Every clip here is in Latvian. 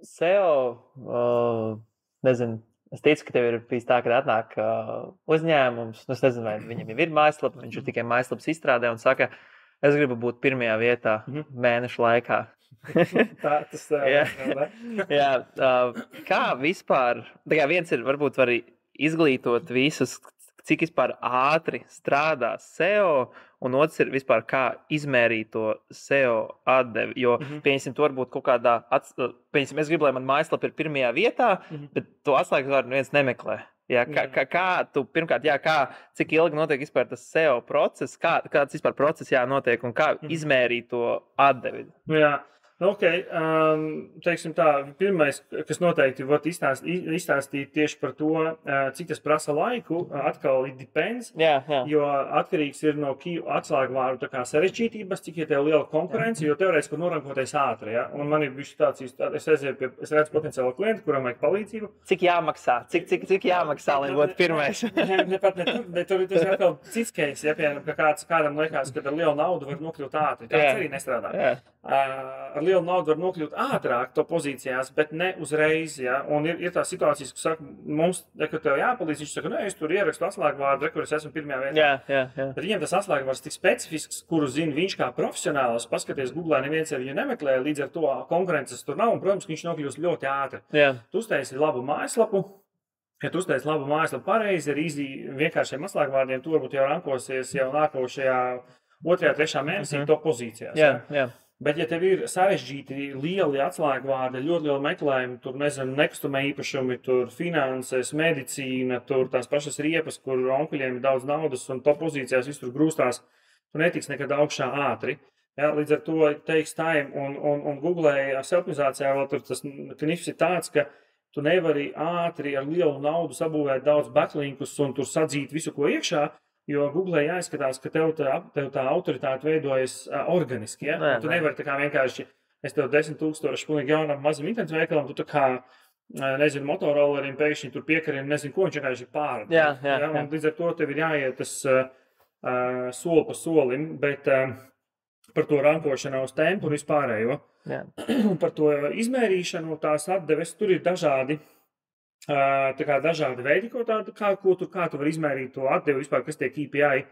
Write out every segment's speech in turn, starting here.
SEO, nezinu, es ticu, ka tev ir bijis tā, ka atnāk uzņēmums, es nezinu, vai viņam jau ir mājaslapa, viņš ir tikai mājaslapas izstrādē un saka, es gribu būt pirmajā vietā mēnešu laikā. Tā tas Jā, jā, kā vispār, tā kā viens ir, varbūt var izglītot visus, cik vispār ātri strādā SEO, un otrs ir vispār kā izmērīt to SEO atdevi. Jo, pieņemsim, to varbūt kaut kādā, pieņemsim, es gribu, lai man mājaslapa ir pirmajā vietā, bet to atslēgas vārdu neviens nemeklē. Jā, kā tu, pirmkārt, cik ilgi notiek vispār tas SEO process, kāds vispār process jānotiek un kā izmērīt to atdevi? Jā. Ok, teiksim tā, pirmais, kas noteikti var izstāstīt tieši par to, cik tas prasa laiku, atkal it depends, jo atkarīgs ir no atslēgvārdu tā kā sarežģītības, cik ir tev liela konkurence, jo teorētiski var norankoties ātri, ja? Un man ir bijuši tāds, es redzu potenciālu klientu, kuram vajag palīdzību. Cik jāmaksā? Cik jāmaksā, lai būtu pirmais? Tur ir atkal cits case, ja, piemēram, ka kādam liekas, ka ar lielu naudu var nokļūt ātri. Tāds arī nestrādā. Ar lielu naudu var nokļūt ātrāk to pozīcijās, bet ne uzreiz, ja? Un ir tās situācijas, kas saka, mums, ka tev jāpalīdz, viņš saka, es tur ierakstu atslēgvārdu, kur es esmu pirmajā vietā. Jā. Bet viņiem tas atslēgvārds tik specifisks, kuru zina viņš kā profesionāls, paskaties Googlē, neviens ar viņu nemeklē, līdz ar to konkurences tur nav, un, protams, viņš nokļūst ļoti ātri. Tu uztaisi labu mājaslapu. Ja tu uztaisi labu mājaslapu pareizi, ar vienkāršiem atslēgvārdiem, tu varbūt jau rankosies jau nākošajā 2., 3. mēnesī to pozīcijās. Jā. Bet, ja tev ir sarežģīti lieli atslēgvārdi, ļoti liela meklējuma, tur, nezinu, nekustamie īpašumi, tur finanses, medicīna, tur tās pašas riepas, kur onkuļiem ir daudz naudas un to pozīcijās visur grūstās, tu netiks nekad augšā ātri. Ja, līdz ar to takes time un Googlē optimizācijā vēl tur tas knifs ir tāds, ka tu nevari ātri ar lielu naudu sabūvēt daudz backlinkus un tur sadzīt visu, ko iekšā, jo Googlē jāizskatās, ka tev tā autoritāte veidojas organiski. Ja? Tu nevari tā kā vienkārši, es tev 10,000 pilnīgi jaunam mazam internetu veikalam, tu tā kā, nezinu, motorolleriem pēkšņi tur piekariem, nezinu, ko viņš vienkārši pārd. Jā. Un līdz ar to tev ir jāiet tas soli pa solim, bet par to rankošanu uz tempu un vispārējo. Par to izmērīšanu, tās atdeves, tur ir dažādi veidi, kā tu vari izmērīt to atdevi vispār, kas tiek KPI.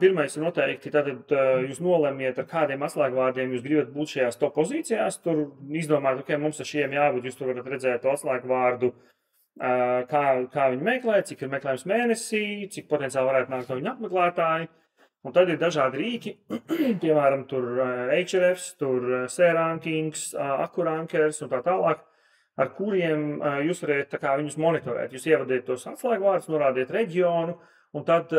Pirmais ir noteikti, tātad jūs nolemiet, ar kādiem atslēgvārdiem jūs gribat būt šajās top pozīcijās. Tur izdomāt, ok, mums ar šiem jābūt, jūs tur varat redzēt to atslēgvārdu, kā viņi meklē, cik ir meklējums mēnesī, cik potenciāli varētu nākt no viņa apmeklētāji. Un tad ir dažādi rīki, piemēram, tur Ahrefs, tur C-rankings, Akkurankers un tā tālāk, ar kuriem jūs varat viņus monitorēt. Jūs ievadiet tos atslēgvārdus, norādiet reģionu, un tad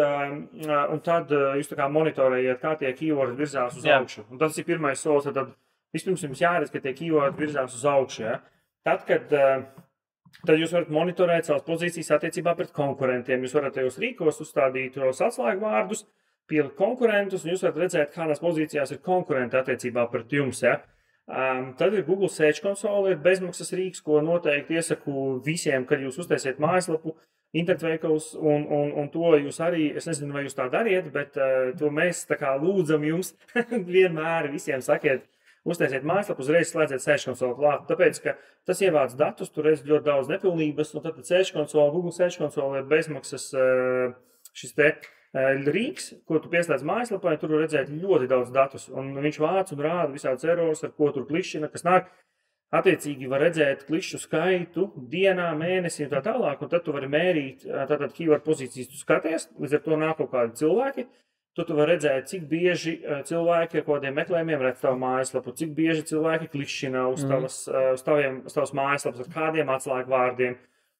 jūs monitorējiet, kā tie keywordi virzās uz augšu. Un tas ir pirmais solis, tad vispirms jums jāredz, ka tie keywordi virzās uz augšu. Ja? Tad jūs varat monitorēt savas pozīcijas attiecībā pret konkurentiem. Jūs varat tajos rīkos uzstādīt tos atslēgvārdus, pielikt konkurentus, un jūs varat redzēt, kādās pozīcijās ir konkurenti attiecībā pret jums. Ja? Tad ir Google Search Console, ir bezmaksas rīks, ko noteikti iesaku visiem, kad jūs uztaisiet mājaslapu, internetveikals, un to jūs arī, es nezinu, vai jūs tā dariet, bet to mēs tā kā lūdzam jums vienmēr visiem sakiet, uztaisiet mājaslapu, uzreiz slēdziet Search Console klāt, tāpēc, ka tas ievāc datus, tur redz ļoti daudz nepilnības, un tad Search Console, Google Search Console ir bezmaksas šis te rīks, ko tu pieslēdz mājaslapai, tur var redzēt ļoti daudz datus, un viņš vāc un rāda visādus errors, ar ko tur klišķina, kas nāk. Attiecīgi var redzēt klišķu skaitu dienā, mēnesī un tā tālāk, un tad tu vari mērīt, tātad keyword pozīcijas tu skaties, līdz ar to nāk kaut kādi cilvēki, tu vari redzēt, cik bieži cilvēki ar kādiem meklējumiem redz tavu mājaslapu, cik bieži cilvēki klišķina uz tavas mājaslapas, ar kādiem atslēgvārdiem.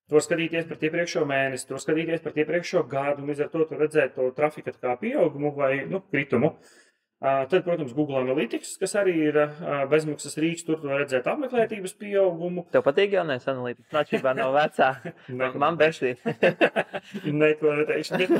Tu vari skatīties par iepriekšējo mēnesi, tu vari skatīties par iepriekšējo gadu, un līdz ar to tu redzēt to trafika kā pieaugumu vai kritumu. Tad, protams, Google Analytics, kas arī ir bezmaksas rīks, tur tu vari redzēt apmeklētības pieaugumu. Tev patīk jaunais Analytics? Atšķirībā no vecā. Man besī. Neko neteikšu, bet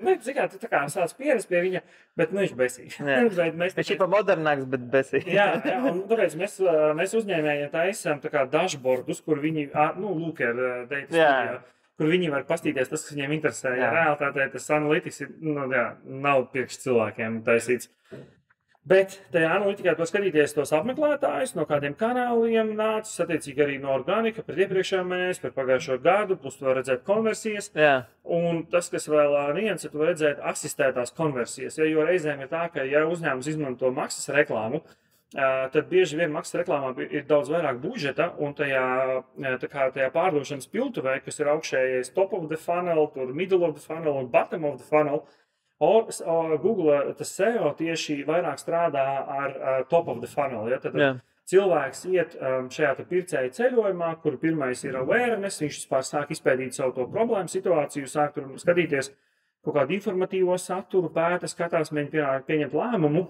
nē, tu tā kā sāc pierast pie viņa, bet viņš besī. Viņš ir pa modernāks, bet besī. Jā, un tāpēc mēs uzņēmējiem taisām tā kā dashboardus, kur viņi, lūk, ir data studio, kur viņi var pastīties tas, kas viņiem interesē. Ja realitātē tas analītiks nav priekš cilvēkiem taisīts. Bet tajā analītikā to skatīties tos apmeklētājus, no kādiem kanāliem nācis, attiecīgi arī no organika pret iepriekšējā mēnesi, pret pagājušo gadu, plus tu vari redzēt konversijas. Jā. Un tas, kas vēl nianses, tu vari redzēt asistētās konversijas. Ja, jo reizēm ir tā, ka ja uzņēmums izmanto maksas reklāmu, tad bieži vien maksas reklāmā ir daudz vairāk budžeta, un tajā pārdošanas piltuvē, kas ir augšējais top of the funnel, tur middle of the funnel un bottom of the funnel, Google tas SEO tieši vairāk strādā ar top of the funnel. Ja? Tad cilvēks iet šajā pircēja ceļojumā, kur pirmais ir awareness, viņš vispār sāk izpētīt savu to problēmu situāciju, sāk tur skatīties kaut kādu informatīvo saturu, pēta, skatās, mēģina pieņemt lēmumu,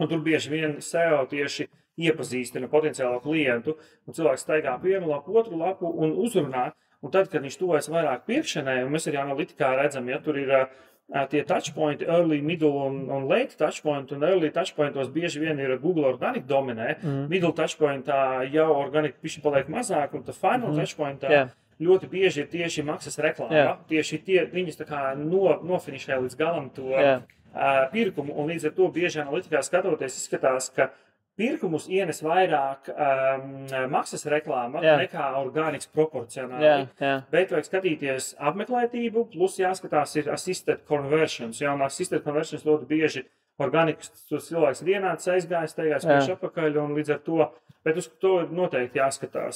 un tur bieži vien SEO tieši iepazīstina potenciālo klientu, un cilvēks staigā pa vienu lapu, otru lapu un uzrunā, un tad, kad viņš tuvojas vairāk pirkšanai, un mēs arī analītikā redzam, ja tur ir tie touchpointi, early, middle un late touchpoint, un early touchpointos bieži vien ir Google Organic dominē, middle touchpointā jau Organic pišķi paliek mazāk, un tā final touchpointā ļoti bieži ir tieši maksas reklāma. Tieši viņas tā kā nofinišē līdz galam to pirkumu, un līdz ar to bieži analītikā skatoties izskatās, ka pirkumus ienes vairāk maksas reklāma nekā organiks proporcionāli. Bet vajag skatīties apmeklētību, plus jāskatās ir assisted conversions. Un assisted conversions ļoti bieži organikas cilvēks ir ienācis, aizgājis, steigājis priekš apakaļ, un līdz ar to, bet uz to noteikti jāskatās.